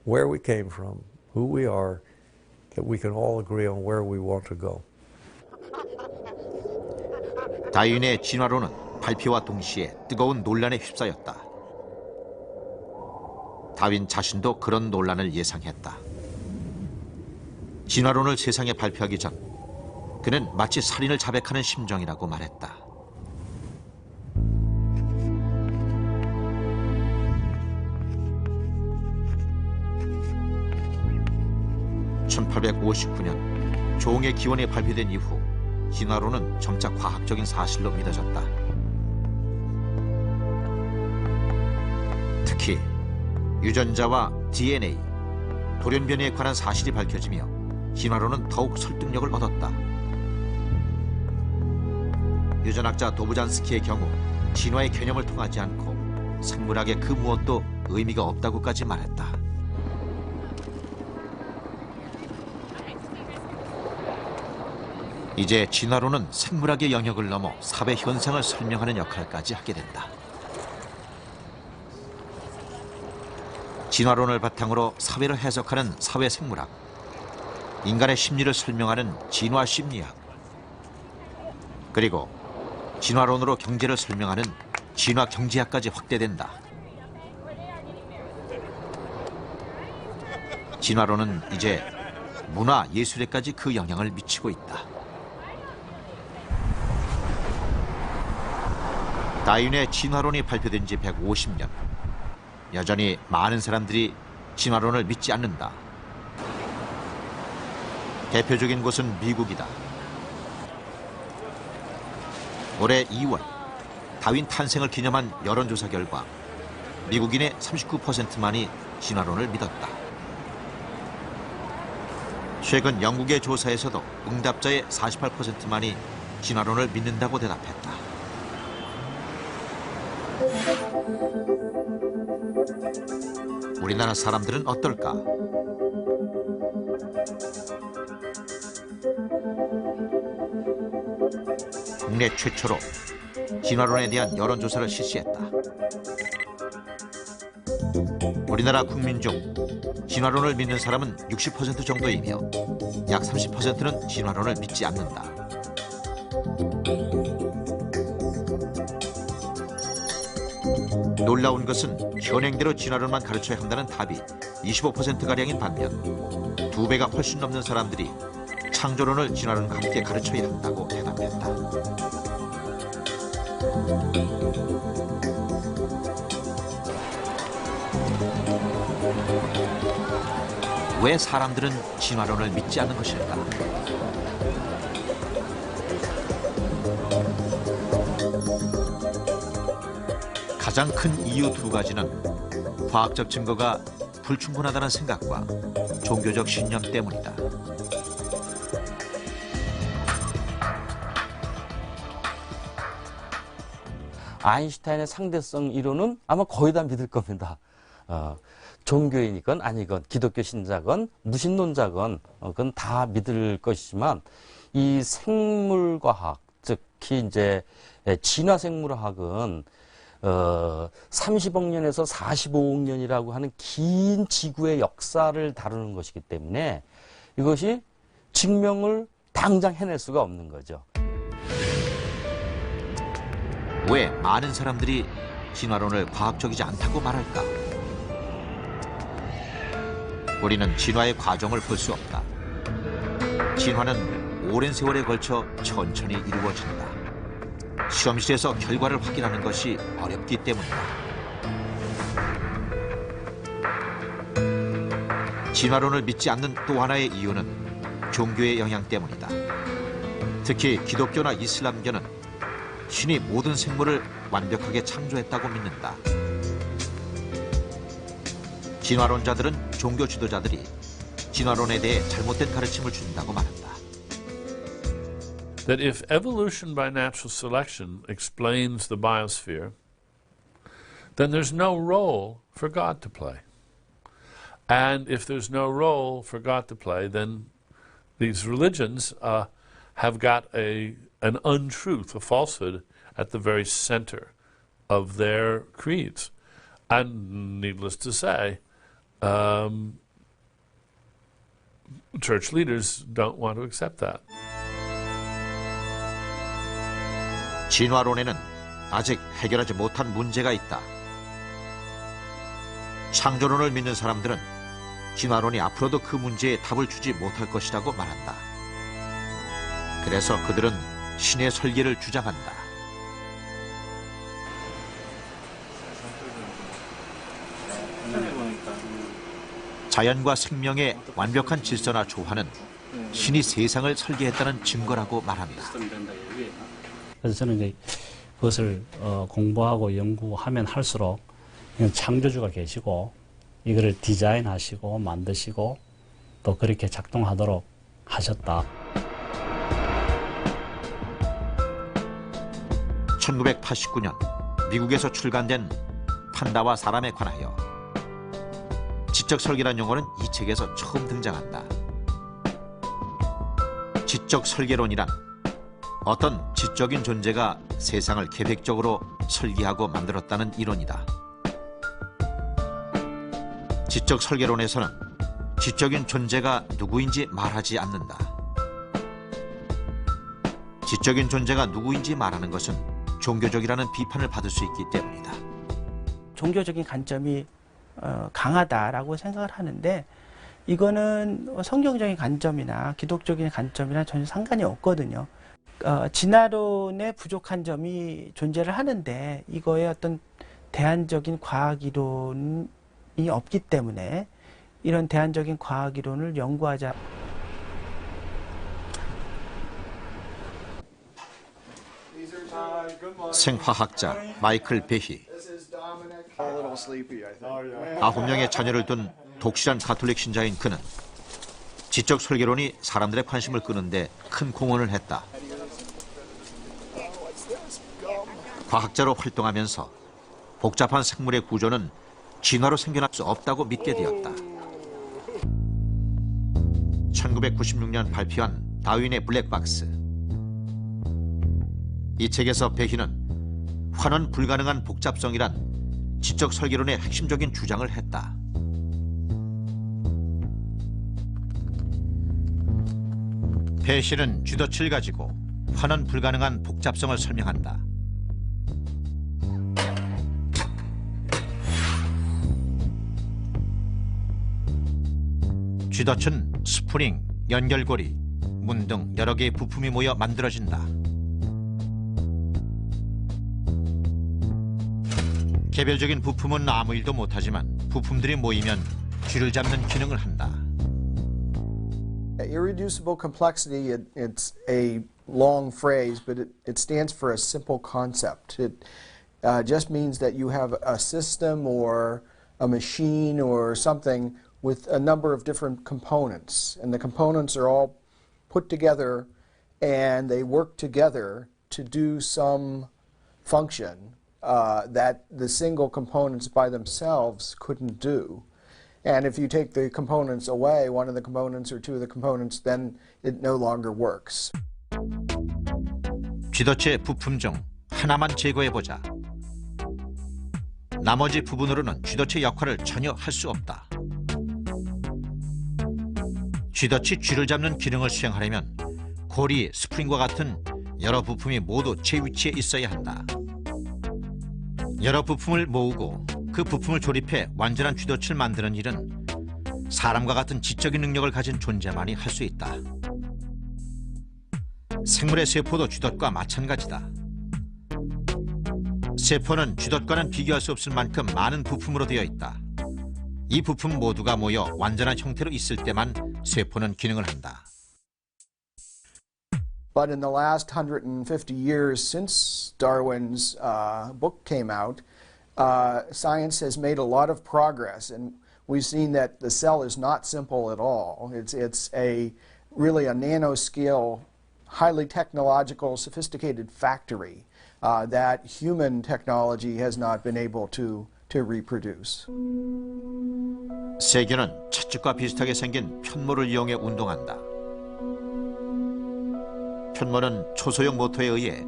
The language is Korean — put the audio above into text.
where we came from, who we are, that we can all agree on where we want to go. 다윈의 진화론은 발표와 동시에 뜨거운 논란에 휩싸였다. 다윈 자신도 그런 논란을 예상했다. 진화론을 세상에 발표하기 전 그는 마치 살인을 자백하는 심정이라고 말했다. (1859년) 종의 기원이 발표된 이후 진화론은 점차 과학적인 사실로 믿어졌다. 특히 유전자와 DNA, 돌연변이에 관한 사실이 밝혀지며 진화론은 더욱 설득력을 얻었다. 유전학자 도부잔스키의 경우 진화의 개념을 통하지 않고 생물학의 그 무엇도 의미가 없다고까지 말했다. 이제 진화론은 생물학의 영역을 넘어 사회 현상을 설명하는 역할까지 하게 된다. 진화론을 바탕으로 사회를 해석하는 사회생물학, 인간의 심리를 설명하는 진화심리학, 그리고 진화론으로 경제를 설명하는 진화경제학까지 확대된다. 진화론은 이제 문화, 예술에까지 그 영향을 미치고 있다. 다윈의 진화론이 발표된 지 150년. 여전히 많은 사람들이 진화론을 믿지 않는다. 대표적인 곳은 미국이다. 올해 2월 다윈 탄생을 기념한 여론조사 결과 미국인의 39%만이 진화론을 믿었다. 최근 영국의 조사에서도 응답자의 48%만이 진화론을 믿는다고 대답했다. 우리나라 사람들은 어떨까? 국내 최초로 진화론에 대한 여론조사를 실시했다. 우리나라 국민 중 진화론을 믿는 사람은 60% 정도이며 약 30%는 진화론을 믿지 않는다. 놀라운 것은 현행대로 진화론만 가르쳐야 한다는 답이 25%가량인 반면 2배가 훨씬 넘는 사람들이 창조론을 진화론과 함께 가르쳐야 한다고 대답했다. 왜 사람들은 진화론을 믿지 않는 것일까? 가장 큰 이유 2가지는 과학적 증거가 불충분하다는 생각과 종교적 신념 때문이다. 아인슈타인의 상대성 이론은 아마 거의 다 믿을 겁니다. 종교이건 아니건 기독교 신자건 무신론자건 그건 다 믿을 것이지만 이 생물과학, 특히 이제 진화생물학은 30억 년에서 45억 년이라고 하는 긴 지구의 역사를 다루는 것이기 때문에 이것이 증명을 당장 해낼 수가 없는 거죠. 왜 많은 사람들이 진화론을 과학적이지 않다고 말할까? 우리는 진화의 과정을 볼 수 없다. 진화는 오랜 세월에 걸쳐 천천히 이루어진다. 실험실에서 결과를 확인하는 것이 어렵기 때문이다. 진화론을 믿지 않는 또 하나의 이유는 종교의 영향 때문이다. 특히 기독교나 이슬람교는 신이 모든 생물을 완벽하게 창조했다고 믿는다. 진화론자들은 종교 지도자들이 진화론에 대해 잘못된 가르침을 준다고 말한다. That if evolution by natural selection explains the biosphere, then there's no role for God to play. And if there's no role for God to play, then these religions have got an untruth, a falsehood, at the very center of their creeds. And needless to say, church leaders don't want to accept that. 진화론에는 아직 해결하지 못한 문제가 있다. 창조론을 믿는 사람들은 진화론이 앞으로도 그 문제에 답을 주지 못할 것이라고 말한다. 그래서 그들은 신의 설계를 주장한다. 자연과 생명의 완벽한 질서나 조화는 신이 세상을 설계했다는 증거라고 말한다. 그래서 저는 이제 그것을 공부하고 연구하면 할수록 창조주가 계시고 이거를 디자인하시고 만드시고 또 그렇게 작동하도록 하셨다. 1989년 미국에서 출간된 판다와 사람에 관하여 지적 설계란 용어는 이 책에서 처음 등장한다. 지적 설계론이란 어떤 지적인 존재가 세상을 계획적으로 설계하고 만들었다는 이론이다. 지적 설계론에서는 지적인 존재가 누구인지 말하지 않는다. 지적인 존재가 누구인지 말하는 것은 종교적이라는 비판을 받을 수 있기 때문이다. 종교적인 관점이 강하다라고 생각을 하는데 이거는 성경적인 관점이나 기독적인 관점이나 전혀 상관이 없거든요. 진화론에 부족한 점이 존재를 하는데 이거에 어떤 대안적인 과학 이론이 없기 때문에 이런 대안적인 과학 이론을 연구하자. 생화학자 마이클 베히. 9명의 자녀를 둔 독실한 가톨릭 신자인 그는 지적 설계론이 사람들의 관심을 끄는데 큰 공헌을 했다. 과학자로 활동하면서 복잡한 생물의 구조는 진화로 생겨날 수 없다고 믿게 되었다. 1996년 발표한 다윈의 블랙박스. 이 책에서 베히는 환원 불가능한 복잡성이란 지적 설계론의 핵심적인 주장을 했다. 베히는 쥐덫을 가지고 환원 불가능한 복잡성을 설명한다. 쥐덫은 스프링, 연결고리, 문 등 여러 개의 부품이 모여 만들어진다. 개별적인 부품은 아무 일도 못하지만 부품들이 모이면 쥐를 잡는 기능을 한다. Irreducible complexity, it's a long phrase, but it stands for a simple concept. It just means that you have a system or a machine or something with a number of different components, and the components are all put together and they work together to do some function that the single components by themselves couldn't do. And if you take the components away, one of the components or two of the components, then it no longer works. 쥐덫의 부품 중 하나만 제거해보자. 나머지 부분으로는 쥐덫의 역할을 전혀 할 수 없다. 쥐덫이 쥐를 잡는 기능을 수행하려면 고리, 스프링과 같은 여러 부품이 모두 제 위치에 있어야 한다. 여러 부품을 모으고 그 부품을 조립해 완전한 쥐덫을 만드는 일은 사람과 같은 지적인 능력을 가진 존재만이 할 수 있다. 생물의 세포도 쥐덫과 마찬가지다. 세포는 쥐덫과는 비교할 수 없을 만큼 많은 부품으로 되어 있다. 이 부품 모두가 모여 완전한 형태로 있을 때만 세포는 기능을 한다. But in the last 150 years since Darwin's book came out, science has made a lot of progress, and we've seen that the cell is not simple at all. It's really a nanoscale, highly technological, sophisticated factory that human technology has not been able to reproduce. 세균은 채찍과 비슷하게 생긴 편모를 이용해 운동한다. 편모는 초소형 모터에 의해